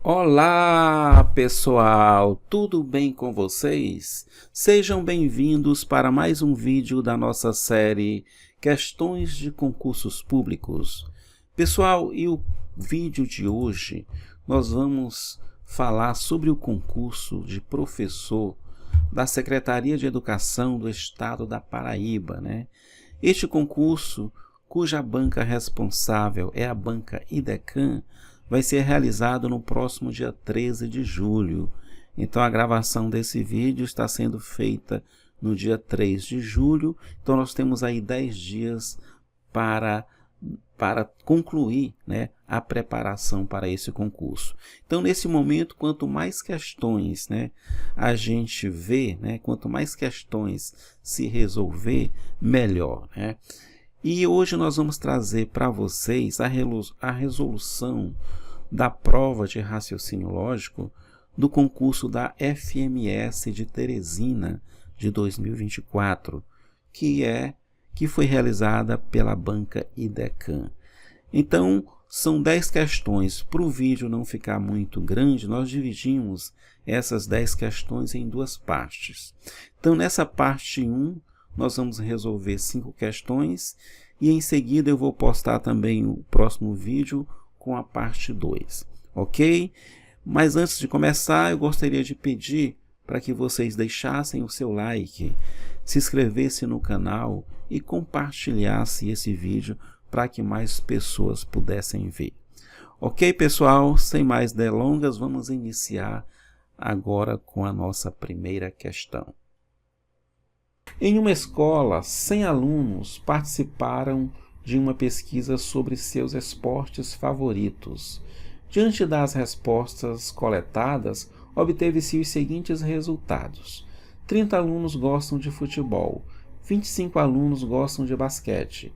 Olá, pessoal! Tudo bem com vocês? Sejam bem-vindos para mais um vídeo da nossa série Questões de Concursos Públicos. Pessoal, e o vídeo de hoje nós vamos falar sobre o concurso de professor da Secretaria de Educação do Estado da Paraíba, né? Este concurso, cuja banca responsável é a banca IDECAM, vai ser realizado no próximo dia 13 de julho. Então a gravação desse vídeo está sendo feita no dia 3 de julho. Então nós temos aí 10 dias para concluir, né, a preparação para esse concurso. Então nesse momento, quanto mais questões, né, a gente vê, né, quanto mais questões se resolver, melhor, né? E hoje nós vamos trazer para vocês a resolução da prova de raciocínio lógico do concurso da FMS de Teresina de 2024, que foi realizada pela banca IDECAM. Então, são 10 questões. Para o vídeo não ficar muito grande, nós dividimos essas 10 questões em duas partes. Então, nessa parte 1, nós vamos resolver 5 questões e em seguida eu vou postar também o próximo vídeo com a parte 2, ok? Mas antes de começar, eu gostaria de pedir para que vocês deixassem o seu like, se inscrevessem no canal e compartilhassem esse vídeo para que mais pessoas pudessem ver. Ok, pessoal? Sem mais delongas, vamos iniciar agora com a nossa primeira questão. Em uma escola, 100 alunos participaram de uma pesquisa sobre seus esportes favoritos. Diante das respostas coletadas, obteve-se os seguintes resultados: 30 alunos gostam de futebol, 25 alunos gostam de basquete,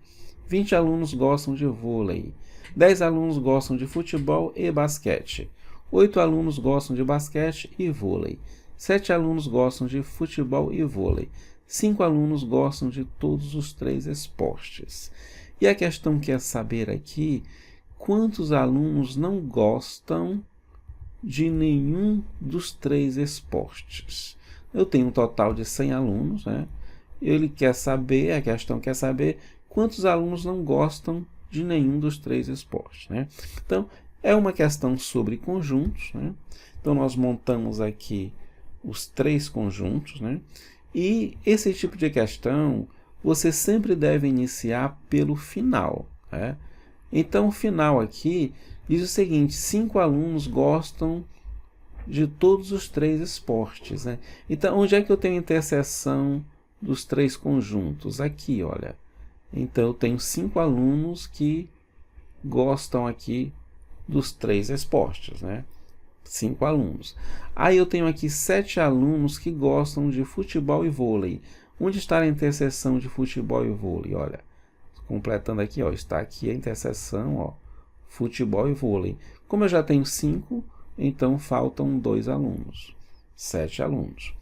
20 alunos gostam de vôlei, 10 alunos gostam de futebol e basquete, 8 alunos gostam de basquete e vôlei, 7 alunos gostam de futebol e vôlei, 5 alunos gostam de todos os 3 esportes. E a questão quer saber aqui quantos alunos não gostam de nenhum dos 3 esportes. Eu tenho um total de 100 alunos, né? A questão quer saber quantos alunos não gostam de nenhum dos 3 esportes, né? Então, é uma questão sobre conjuntos, né? Então, nós montamos aqui os 3 conjuntos, né? E esse tipo de questão você sempre deve iniciar pelo final, né? Então o final aqui diz o seguinte: 5 alunos gostam de todos os 3 esportes, né? Então onde é que eu tenho a interseção dos 3 conjuntos? Aqui, olha. Então eu tenho 5 alunos que gostam aqui dos 3 esportes, né? 5 alunos. Aí eu tenho aqui 7 alunos que gostam de futebol e vôlei. Onde está a interseção de futebol e vôlei? Olha, completando aqui, ó, está aqui a interseção, ó, futebol e vôlei. Como eu já tenho 5, então faltam 2 alunos. 7 alunos.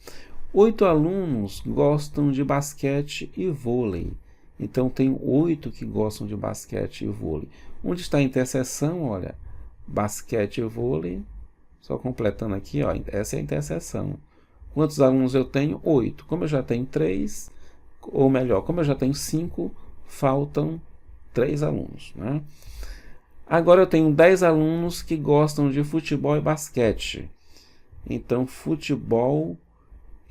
8 alunos gostam de basquete e vôlei. Então tenho 8 que gostam de basquete e vôlei. Onde está a interseção? Olha, basquete e vôlei. Só completando aqui, ó, essa é a interseção. Quantos alunos eu tenho? 8. Como eu já tenho 3, ou melhor, como eu já tenho 5, faltam 3 alunos, né? Agora eu tenho 10 alunos que gostam de futebol e basquete. Então, futebol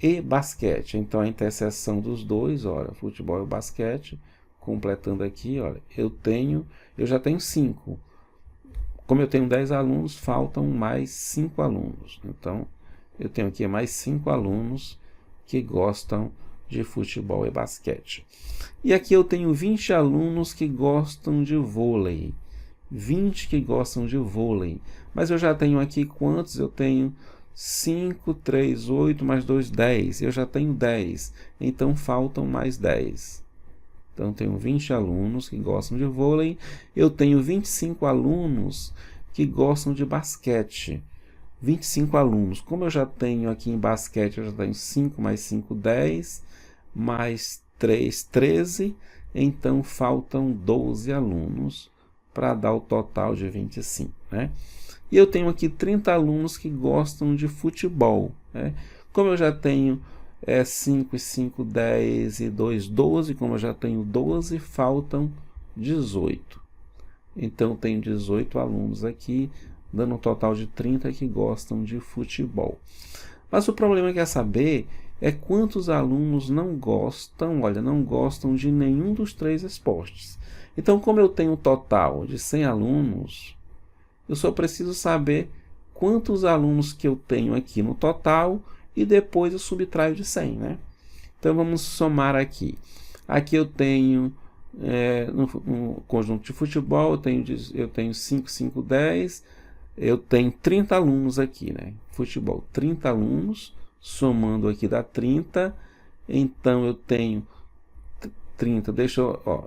e basquete. Então, a interseção dos dois, olha, futebol e basquete, completando aqui, olha, eu já tenho 5. Como eu tenho 10 alunos, faltam mais 5 alunos. Então, eu tenho aqui mais 5 alunos que gostam de futebol e basquete. E aqui eu tenho 20 alunos que gostam de vôlei. 20 que gostam de vôlei. Mas eu já tenho aqui quantos? Eu tenho 5, 3, 8, mais 2, 10. Eu já tenho 10. Então, faltam mais 10. Então, tenho 20 alunos que gostam de vôlei. Eu tenho 25 alunos que gostam de basquete. 25 alunos. Como eu já tenho aqui em basquete, eu já tenho 5 mais 5, 10, mais 3, 13. Então, faltam 12 alunos para dar o total de 25, né? E eu tenho aqui 30 alunos que gostam de futebol, né? Como eu já tenho 5 e 5, 10 e 2, 12, como eu já tenho 12, faltam 18. Então, eu tenho 18 alunos aqui, dando um total de 30 que gostam de futebol. Mas o problema que é saber quantos alunos não gostam, olha, não gostam de nenhum dos 3 esportes. Então, como eu tenho um total de 100 alunos, eu só preciso saber quantos alunos que eu tenho aqui no total e depois eu subtraio de 100, né? Então, vamos somar aqui. Aqui eu tenho, no conjunto de futebol, eu tenho 5, 5, 10, eu tenho 30 alunos aqui, né? Futebol, 30 alunos, somando aqui dá 30, então eu tenho 30, deixa eu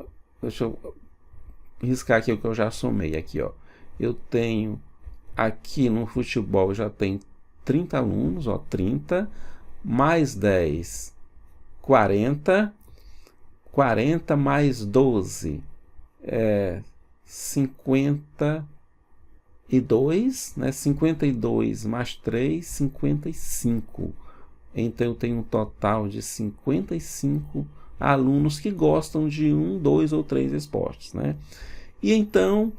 riscar aqui o que eu já somei aqui, ó. Eu tenho aqui no futebol, já tem 30 alunos, ó, 30, mais 10, 40, 40 mais 12, 52, né? 52 mais 3, 55. Então, eu tenho um total de 55 alunos que gostam de 1, 2 ou 3 esportes, né? E então,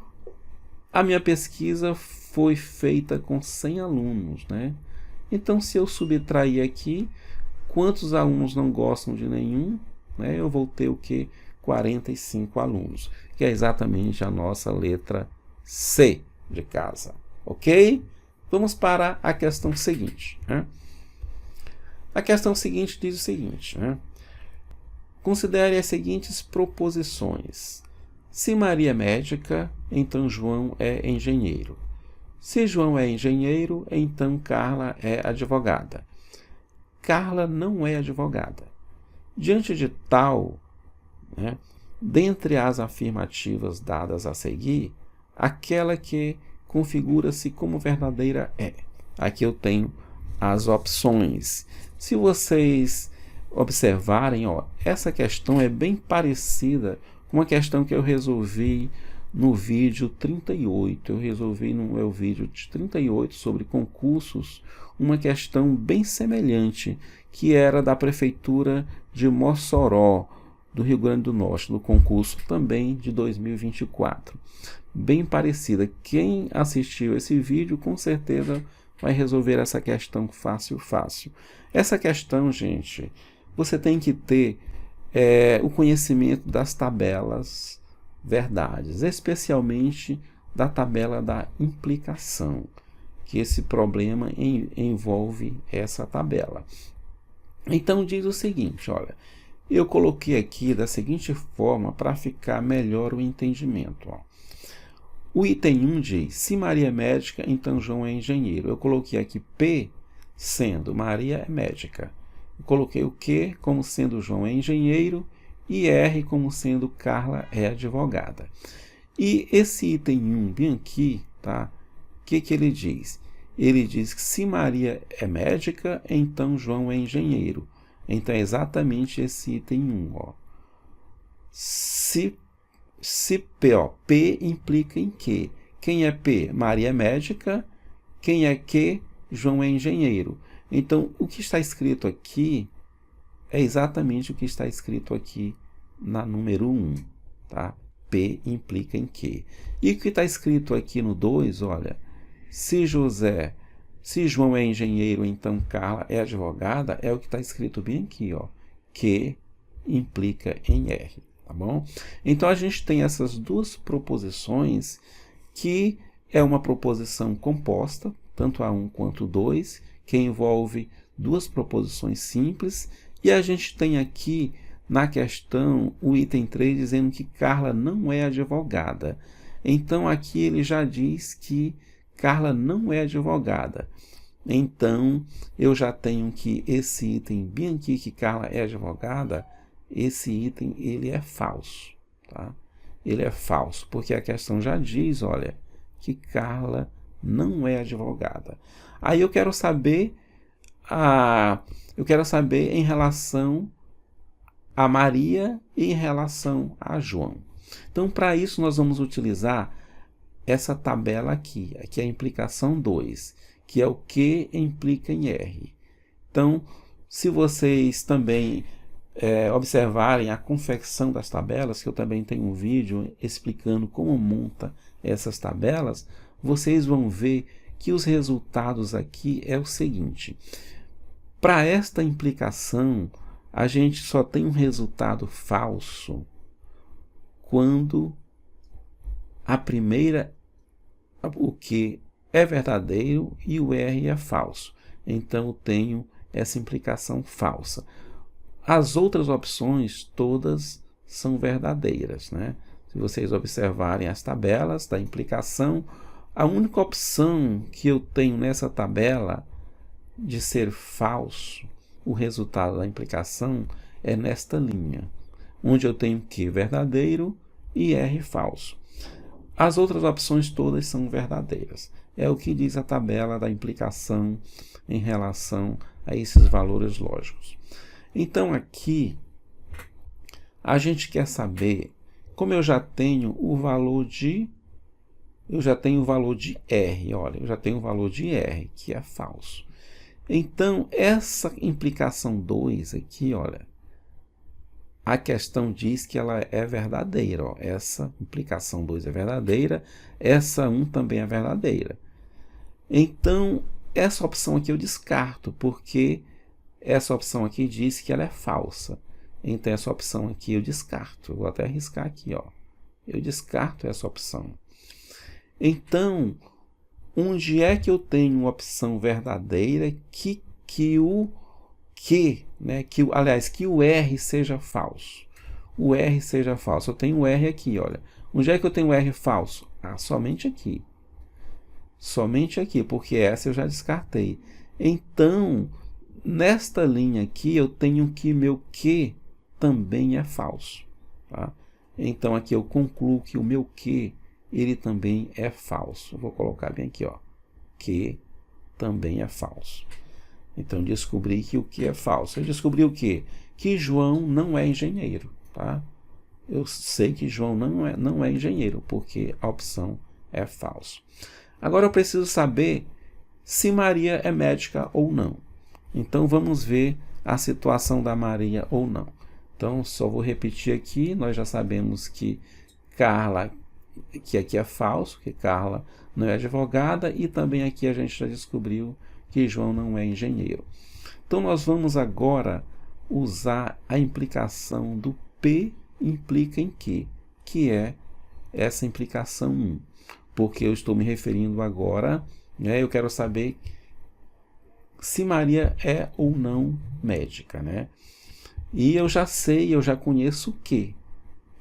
a minha pesquisa foi feita com 100 alunos, né? Então, se eu subtrair aqui, quantos alunos não gostam de nenhum, né? Eu vou ter o quê? 45 alunos, que é exatamente a nossa letra C de casa, ok? Vamos para a questão seguinte, né? A questão seguinte diz o seguinte, né? Considere as seguintes proposições. Se Maria é médica, então João é engenheiro. Se João é engenheiro, então Carla é advogada. Carla não é advogada. Diante de tal, né, dentre as afirmativas dadas a seguir, aquela que configura-se como verdadeira é. Aqui eu tenho as opções. Se vocês observarem, ó, essa questão é bem parecida com uma questão que eu resolvi no vídeo 38. Eu resolvi no meu vídeo de 38 sobre concursos uma questão bem semelhante, que era da Prefeitura de Mossoró, do Rio Grande do Norte, no concurso também de 2024. Bem parecida. Quem assistiu esse vídeo, com certeza vai resolver essa questão fácil. Essa questão, gente, você tem que ter o conhecimento das tabelas verdades, especialmente da tabela da implicação, que esse problema envolve essa tabela. Então, diz o seguinte, olha, eu coloquei aqui da seguinte forma para ficar melhor o entendimento, ó. O item 1 diz, se Maria é médica, então João é engenheiro. Eu coloquei aqui P sendo Maria é médica. Eu coloquei o Q como sendo João é engenheiro e R como sendo Carla é advogada. E esse item 1 bem aqui, tá? O que ele diz? Ele diz que se Maria é médica, então João é engenheiro. Então, é exatamente esse item 1, ó. Se P, ó, P implica em Q. Quem é P? Maria é médica. Quem é Q? João é engenheiro. Então, o que está escrito aqui é exatamente o que está escrito aqui na número 1, tá? P implica em Q. E o que está escrito aqui no 2, olha, se João é engenheiro, então Carla é advogada, é o que está escrito bem aqui, ó. Q implica em R, tá bom? Então, a gente tem essas duas proposições, que é uma proposição composta, tanto a 1 quanto 2, que envolve duas proposições simples, e a gente tem aqui na questão o item 3 dizendo que Carla não é advogada. Então, aqui ele já diz que Carla não é advogada. Então, eu já tenho que esse item bem aqui, que Carla é advogada, esse item ele é falso, tá? Ele é falso, porque a questão já diz, olha, que Carla não é advogada. Aí eu quero saber em relação a Maria e em relação a João. Então, para isso, nós vamos utilizar essa tabela aqui. Aqui é a implicação 2, que é o Q implica em R. Então, se vocês também observarem a confecção das tabelas, que eu também tenho um vídeo explicando como monta essas tabelas, vocês vão ver que os resultados aqui é o seguinte. Para esta implicação, a gente só tem um resultado falso quando a primeira, o Q é verdadeiro e o R é falso. Então, eu tenho essa implicação falsa. As outras opções todas são verdadeiras, né? Se vocês observarem as tabelas da implicação, a única opção que eu tenho nessa tabela de ser falso, o resultado da implicação, é nesta linha, onde eu tenho Q verdadeiro e R falso. As outras opções todas são verdadeiras. É o que diz a tabela da implicação em relação a esses valores lógicos. Então, aqui, a gente quer saber, como eu já tenho o valor de... Eu já tenho o valor de R, olha, eu já tenho o valor de R, que é falso. Então, essa implicação 2 aqui, olha, a questão diz que ela é verdadeira. Ó. Essa implicação 2 é verdadeira, essa 1 também é verdadeira. Então, essa opção aqui eu descarto, porque essa opção aqui diz que ela é falsa. Então, essa opção aqui eu descarto. Eu vou até riscar aqui, ó. Eu descarto essa opção. Então, onde é que eu tenho uma opção verdadeira que o Q, né, que o R seja falso? O R seja falso. Eu tenho o R aqui, olha. Onde é que eu tenho o R falso? Ah, somente aqui. Somente aqui, porque essa eu já descartei. Então, nesta linha aqui, eu tenho que meu Q também é falso. Tá? Então, aqui eu concluo que o meu Q, ele também é falso. Eu vou colocar bem aqui, ó. Q também é falso. Então, descobri que o Q é falso. Eu descobri o quê? Que João não é engenheiro. Tá? Eu sei que João não é engenheiro, porque a opção é falso. Agora, eu preciso saber se Maria é médica ou não. Então, vamos ver a situação da Maria ou não. Então, só vou repetir aqui. Nós já sabemos que Carla, que aqui é falso, que Carla não é advogada. E também aqui a gente já descobriu que João não é engenheiro. Então, nós vamos agora usar a implicação do P implica em Q, que é essa implicação 1. Porque eu estou me referindo agora, né, eu quero saber se Maria é ou não médica, né? E eu já sei, eu já conheço o que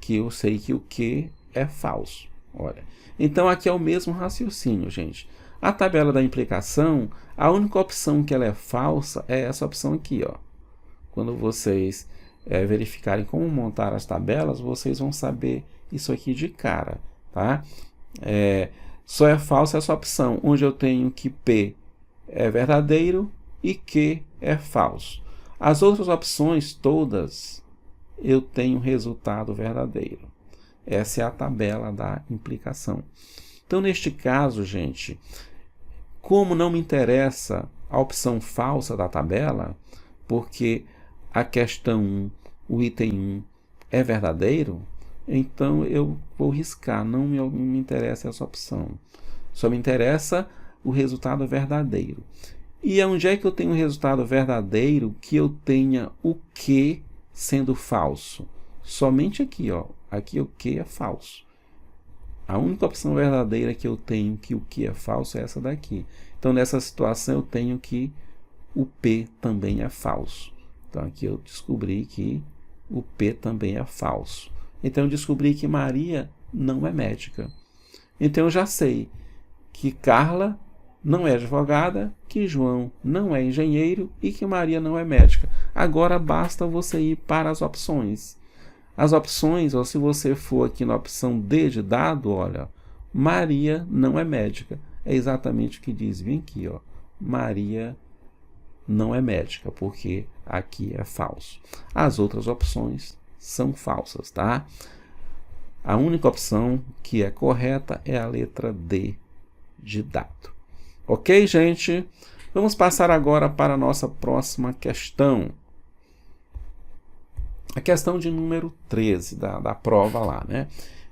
eu sei que o que é falso. Olha, então aqui é o mesmo raciocínio, gente. A tabela da implicação, a única opção que ela é falsa é essa opção aqui, ó. Quando vocês verificarem como montar as tabelas, vocês vão saber isso aqui de cara, tá? Só é falsa essa opção, onde eu tenho que P é verdadeiro e Q é falso. As outras opções todas, eu tenho resultado verdadeiro. Essa é a tabela da implicação. Então, neste caso, gente, como não me interessa a opção falsa da tabela, porque a questão 1, o item 1 é verdadeiro, então eu vou riscar, não me interessa essa opção. Só me interessa o resultado verdadeiro. E onde é que eu tenho o resultado verdadeiro que eu tenha o Q sendo falso? Somente aqui, ó. Aqui o Q é falso. A única opção verdadeira que eu tenho que o Q é falso é essa daqui. Então, nessa situação, eu tenho que o P também é falso. Então, aqui eu descobri que o P também é falso. Então, eu descobri que Maria não é médica. Então, eu já sei que Carla não é advogada, que João não é engenheiro e que Maria não é médica. Agora, basta você ir para as opções. As opções, ó, se você for aqui na opção D de dado, olha, Maria não é médica. É exatamente o que diz bem aqui, ó. Maria não é médica, porque aqui é falso. As outras opções são falsas, tá? A única opção que é correta é a letra D de dado. Ok, gente? Vamos passar agora para a nossa próxima questão. A questão de número 13 da prova lá, né?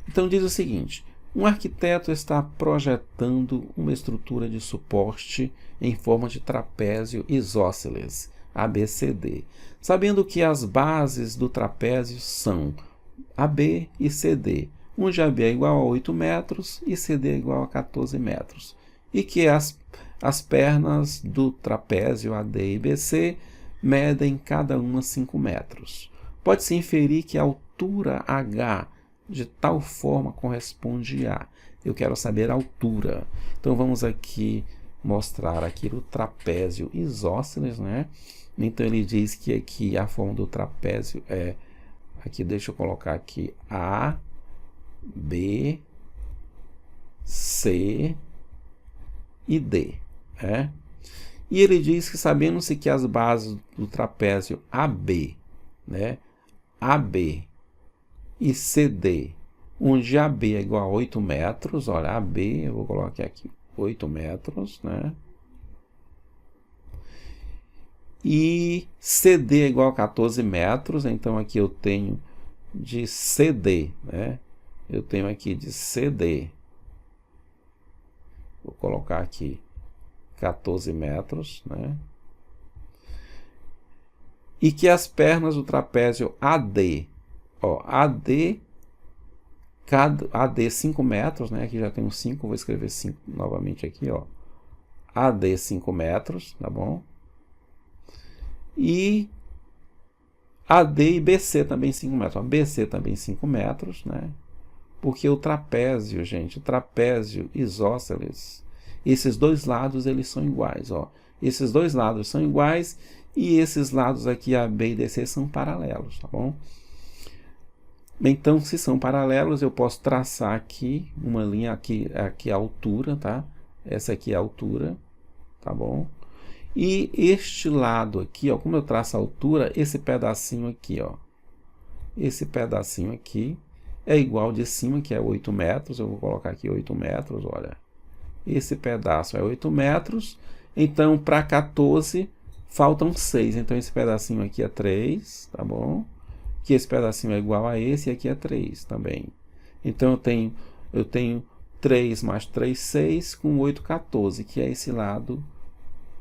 Então diz o seguinte: um arquiteto está projetando uma estrutura de suporte em forma de trapézio isósceles, ABCD, sabendo que as bases do trapézio são AB e CD, onde AB é igual a 8 metros e CD é igual a 14 metros, e que as pernas do trapézio AD e BC medem cada uma 5 metros. Pode-se inferir que a altura H de tal forma corresponde a... Eu quero saber a altura. Então vamos aqui mostrar aqui o trapézio isósceles, né? Então ele diz que aqui a forma do trapézio é... Aqui deixa eu colocar aqui A, B, C e D, né? E ele diz que sabendo-se que as bases do trapézio AB, né? AB e CD, onde AB é igual a 8 metros, olha, AB, eu vou colocar aqui 8 metros, né? E CD é igual a 14 metros, então aqui eu tenho de CD, né? Eu tenho aqui de CD, vou colocar aqui 14 metros, né? E que as pernas do trapézio AD, ó, AD 5 metros, né? Aqui já tem um 5, vou escrever 5 novamente aqui, ó. AD 5 metros, tá bom? E AD e BC também 5 metros. Ó, BC também 5 metros, né? Porque o trapézio, gente, o trapézio isósceles, esses dois lados eles são iguais, ó. Esses dois lados são iguais e esses lados aqui, AB e DC, são paralelos, tá bom? Então, se são paralelos, eu posso traçar aqui uma linha, aqui a altura, tá? Essa aqui é a altura, tá bom? E este lado aqui, ó, como eu traço a altura, esse pedacinho aqui, ó, esse pedacinho aqui é igual de cima, que é 8 metros, eu vou colocar aqui 8 metros, olha. Esse pedaço é 8 metros, então para 14 faltam 6, então esse pedacinho aqui é 3, tá bom? Que esse pedacinho é igual a esse e aqui é 3 também. Então eu tenho 3 mais 3, 6, com 8, 14, que é esse lado,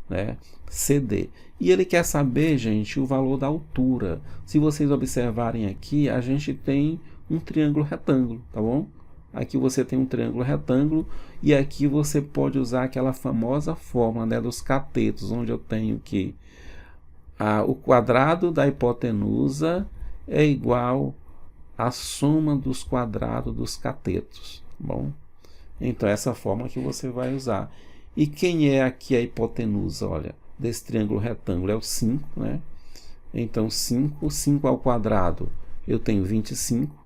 né, CD. E ele quer saber, gente, o valor da altura. Se vocês observarem aqui, a gente tem um triângulo retângulo, tá bom? Aqui você tem um triângulo retângulo e aqui você pode usar aquela famosa fórmula, né, dos catetos, onde eu tenho que o quadrado da hipotenusa é igual à soma dos quadrados dos catetos, tá bom? Então essa fórmula que você vai usar. E quem é aqui a hipotenusa, olha, desse triângulo retângulo? É o 5, né? Então 5 ao quadrado, eu tenho 25,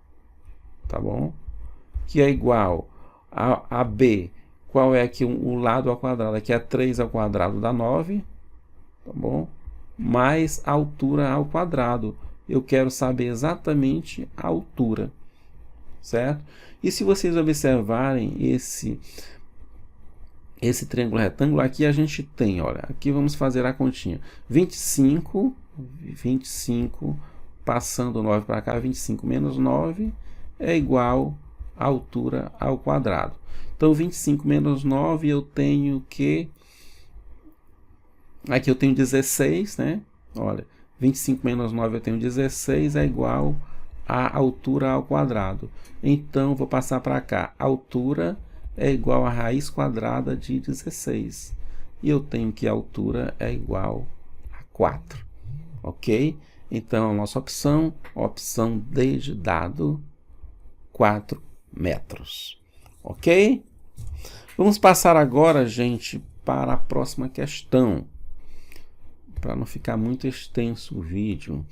tá bom? Que é igual a B, qual é aqui o lado ao quadrado? Aqui é 3 ao quadrado dá 9, tá bom? Mais a altura ao quadrado. Eu quero saber exatamente a altura, certo? E se vocês observarem esse triângulo retângulo, aqui a gente tem, olha, aqui vamos fazer a continha. 25, passando 9 para cá, 25 menos 9 é igual a altura ao quadrado. Então, 25 menos 9, eu tenho que... Aqui eu tenho 16, né? Olha, 25 menos 9 eu tenho 16, é igual a altura ao quadrado. Então, vou passar para cá. A altura é igual a raiz quadrada de 16. E eu tenho que a altura é igual a 4. Ok? Então, a nossa opção D de dado, 4 metros. Ok? Vamos passar agora, gente, para a próxima questão. Para não ficar muito extenso o vídeo.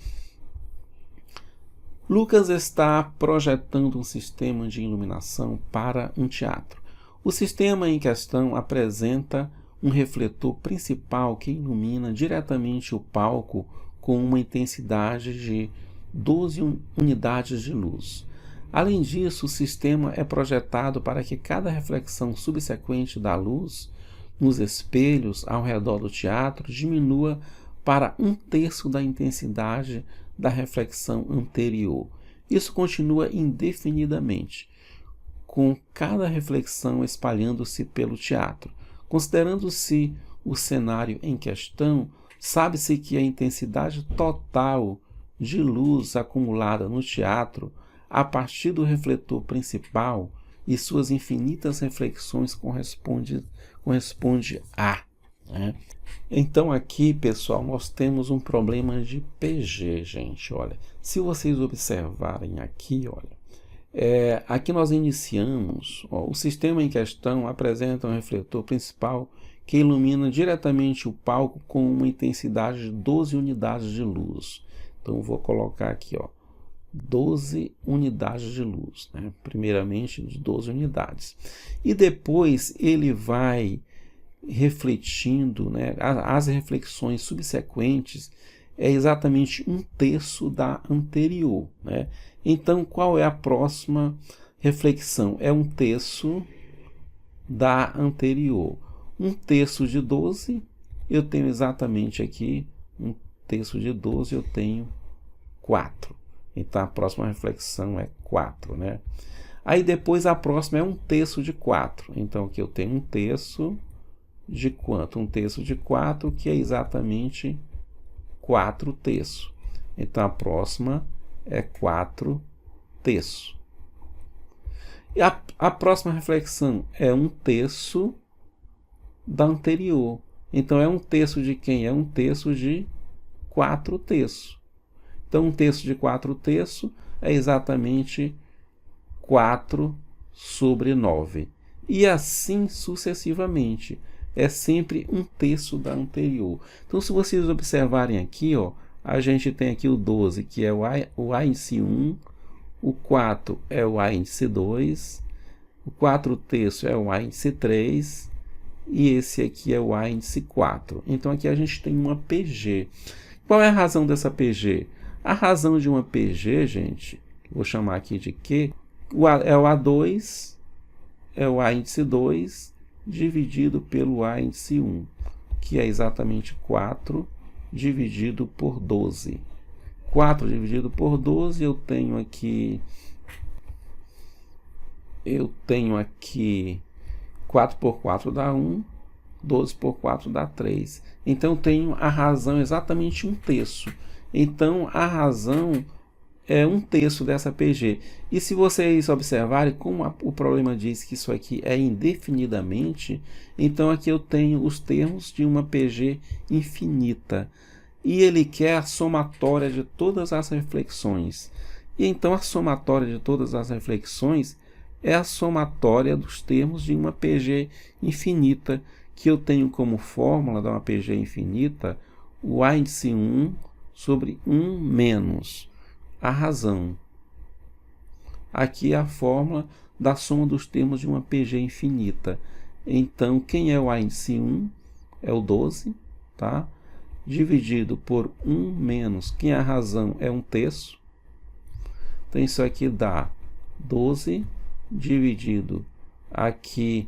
Lucas está projetando um sistema de iluminação para um teatro. O sistema em questão apresenta um refletor principal que ilumina diretamente o palco com uma intensidade de 12 unidades de luz. Além disso, o sistema é projetado para que cada reflexão subsequente da luz nos espelhos ao redor do teatro diminua para 1/3 da intensidade da reflexão anterior. Isso continua indefinidamente, com cada reflexão espalhando-se pelo teatro. Considerando-se o cenário em questão, sabe-se que a intensidade total de luz acumulada no teatro, a partir do refletor principal e suas infinitas reflexões, corresponde a. Né? Então aqui, pessoal, nós temos um problema de PG, gente. Olha, se vocês observarem aqui, olha, aqui nós iniciamos, o sistema em questão apresenta um refletor principal que ilumina diretamente o palco com uma intensidade de 12 unidades de luz. Então vou colocar aqui, 12 unidades de luz, né? Primeiramente 12 unidades. E depois ele vai refletindo, né? As reflexões subsequentes é exatamente 1/3 da anterior, né? Então, qual é a próxima reflexão? É 1/3 da anterior. 1/3 de 12, eu tenho exatamente aqui, 1/3 de 12, eu tenho 4. Então, a próxima reflexão é 4, né? Aí, depois, a próxima é 1/3 de 4. Então, aqui eu tenho 1/3 de quanto? 1/3 de 4, que é exatamente 4/3. Então, a próxima é 4/3. E a próxima reflexão é 1/3 da anterior. Então, é 1/3 de quem? É 1/3 de 4/3. Então, 1/3 de 4/3 é exatamente 4/9. E assim sucessivamente. É sempre 1/3 da anterior. Então, se vocês observarem aqui, a gente tem aqui o 12, que é o A índice 1, o 4 é o A índice 2, o 4/3 é o A índice 3, e esse aqui é o A índice 4. Então, aqui a gente tem uma PG. Qual é a razão dessa PG? A razão de uma PG, gente, vou chamar aqui de Q, é o A2, é o A índice 2, dividido pelo A índice 1, que é exatamente 4 dividido por 12. 4 dividido por 12, eu tenho aqui 4 por 4 dá 1, 12 por 4 dá 3. Então, eu tenho a razão exatamente 1/3. Então, a razão é 1/3 dessa PG. E se vocês observarem, como o problema diz que isso aqui é indefinidamente, então aqui eu tenho os termos de uma PG infinita. E ele quer a somatória de todas as reflexões. E então a somatória de todas as reflexões é a somatória dos termos de uma PG infinita, que eu tenho como fórmula de uma PG infinita o A índice 1 sobre 1 menos a razão. Aqui é a fórmula da soma dos termos de uma PG infinita. Então, quem é o A índice 1? É o 12, tá? Dividido por 1 menos, quem é a razão? É 1/3. Então, isso aqui dá 12 dividido aqui,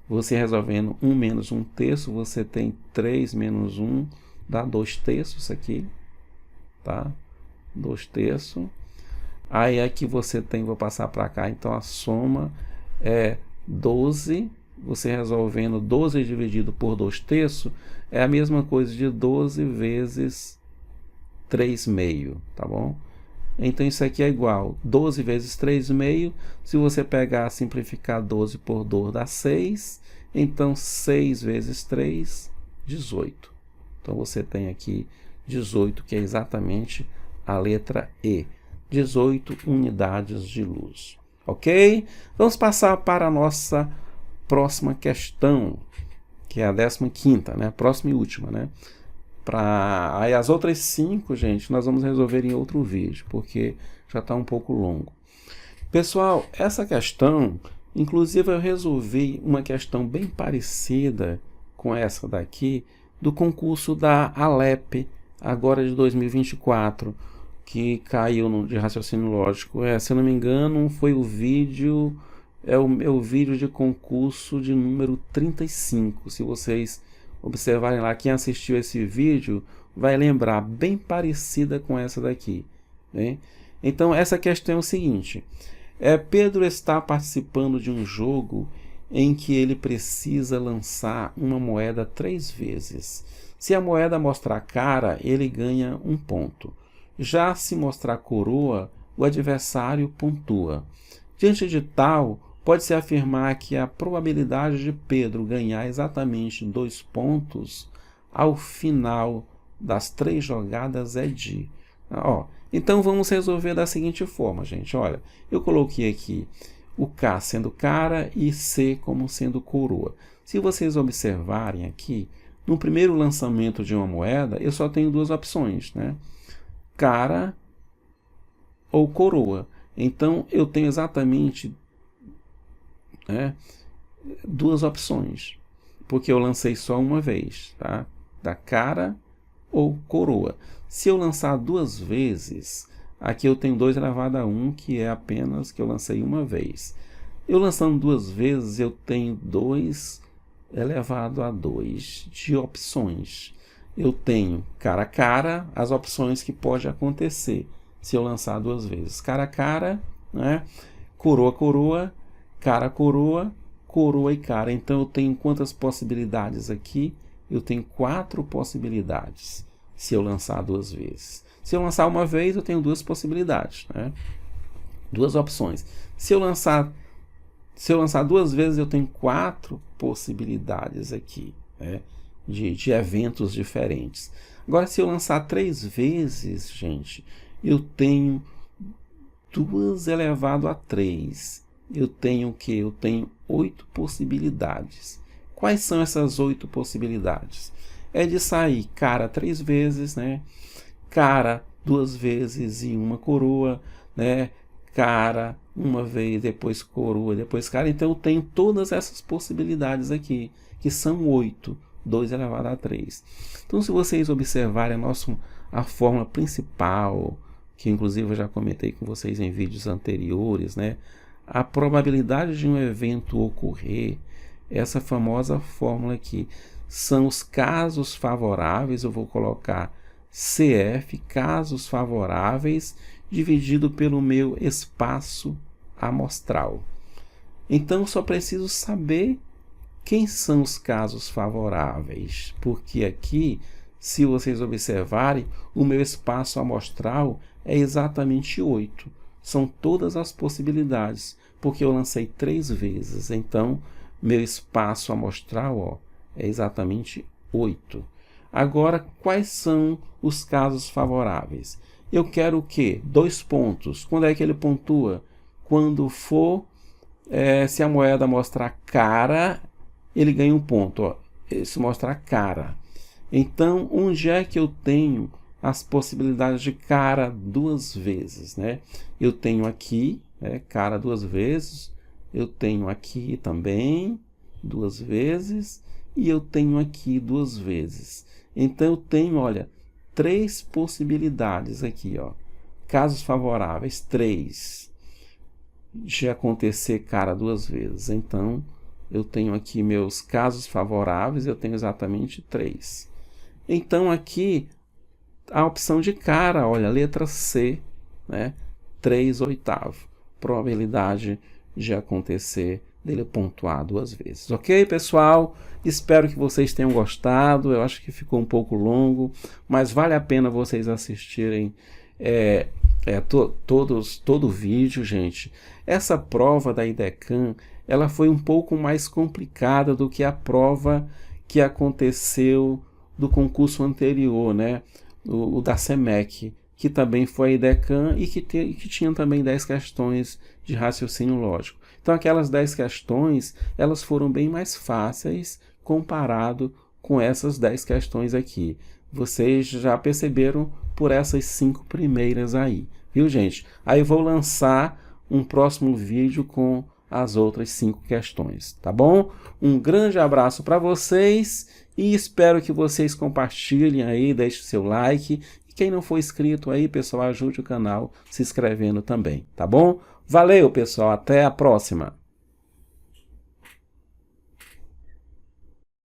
você resolvendo 1 menos 1/3, você tem 3 menos 1, dá 2/3 isso aqui, tá? 2/3. Aí aqui você tem, vou passar para cá, então a soma é 12, você resolvendo 12 dividido por 2/3, é a mesma coisa de 12 vezes 3/2, tá bom? Então isso aqui é igual 12 vezes 3/2, se você pegar, simplificar 12 por 2 dá 6, então 6 vezes 3, 18. Então você tem aqui 18, que é exatamente a letra E, 18 unidades de luz. Ok? Vamos passar para a nossa próxima questão, que é a 15ª, né? Próxima e última, né? Aí as outras 5, gente, nós vamos resolver em outro vídeo, porque já está um pouco longo. Pessoal, essa questão, inclusive eu resolvi uma questão bem parecida com essa daqui, do concurso da Alep, agora de 2024. que caiu de raciocínio lógico. Se eu não me engano, foi o vídeo, o meu vídeo de concurso de número 35. Se vocês observarem lá, quem assistiu esse vídeo vai lembrar, bem parecida com essa daqui, né? Então essa questão é o seguinte: Pedro está participando de um jogo em que ele precisa lançar uma moeda 3 vezes. Se a moeda mostrar cara, ele ganha 1 ponto. Já se mostrar coroa, o adversário pontua. Diante de tal, pode-se afirmar que a probabilidade de Pedro ganhar exatamente 2 pontos ao final das 3 jogadas é de... Então vamos resolver da seguinte forma, gente. Olha, eu coloquei aqui o K sendo cara e C como sendo coroa. Se vocês observarem aqui, no primeiro lançamento de uma moeda, eu só tenho 2 opções, né? Cara ou coroa. Então eu tenho exatamente 2 opções, porque eu lancei só uma vez, tá? Da cara ou coroa. Se eu lançar 2 vezes, aqui eu tenho 2 elevado a 1, que é apenas que eu lancei uma vez. Eu lançando 2 vezes, eu tenho 2 elevado a 2 de opções. Eu tenho cara a cara, as opções que pode acontecer se eu lançar 2 vezes. Cara a cara, né? Coroa, coroa, cara, coroa, coroa e cara. Então eu tenho quantas possibilidades aqui? Eu tenho 4 possibilidades se eu lançar 2 vezes. Se eu lançar uma vez, eu tenho 2 possibilidades, né? 2 opções. Se eu lançar 2 vezes, eu tenho 4 possibilidades aqui, né? De eventos diferentes. Agora, se eu lançar 3 vezes, gente, eu tenho 2 elevado a 3. Eu tenho o quê? Eu tenho 8 possibilidades. Quais são essas 8 possibilidades? É de sair cara 3 vezes, né? Cara 2 vezes e uma coroa, né? Cara uma vez, depois coroa, depois cara. Então eu tenho todas essas possibilidades aqui, que são 8. 2 elevado a 3. Então, se vocês observarem a fórmula principal, que inclusive eu já comentei com vocês em vídeos anteriores, né? A probabilidade de um evento ocorrer, essa famosa fórmula aqui, são os casos favoráveis, eu vou colocar CF, casos favoráveis, dividido pelo meu espaço amostral. Então, só preciso saber quem são os casos favoráveis, porque aqui, se vocês observarem, o meu espaço amostral é exatamente 8. São todas as possibilidades, porque eu lancei 3 vezes. Então, meu espaço amostral é exatamente 8. Agora, quais são os casos favoráveis? Eu quero o quê? 2 pontos. Quando é que ele pontua? Quando for, se a moeda mostrar cara, ele ganha 1 ponto. Se mostrar cara. Então, onde é que eu tenho as possibilidades de cara 2 vezes, né? Eu tenho aqui, cara 2 vezes. Eu tenho aqui também 2 vezes. E eu tenho aqui 2 vezes. Então, eu tenho, olha, 3 possibilidades aqui, ó. Casos favoráveis, 3. De acontecer cara 2 vezes. Então, eu tenho aqui meus casos favoráveis, eu tenho exatamente 3. Então, aqui, a opção de cara, olha, letra C, né? 3/8. Probabilidade de acontecer dele pontuar 2 vezes. Ok, pessoal? Espero que vocês tenham gostado. Eu acho que ficou um pouco longo, mas vale a pena vocês assistirem todo o vídeo, gente. Essa prova da IDECAM, ela foi um pouco mais complicada do que a prova que aconteceu do concurso anterior, né? O da SEMEC, que também foi a IDECAM e que tinha também 10 questões de raciocínio lógico. Então, aquelas 10 questões, elas foram bem mais fáceis comparado com essas 10 questões aqui. Vocês já perceberam por essas 5 primeiras aí, viu, gente? Aí eu vou lançar um próximo vídeo com as outras 5 questões, tá bom? Um grande abraço para vocês e espero que vocês compartilhem aí, deixem seu like e E quem não for inscrito aí, pessoal, ajude o canal se inscrevendo também, tá bom? Valeu, pessoal, até a próxima!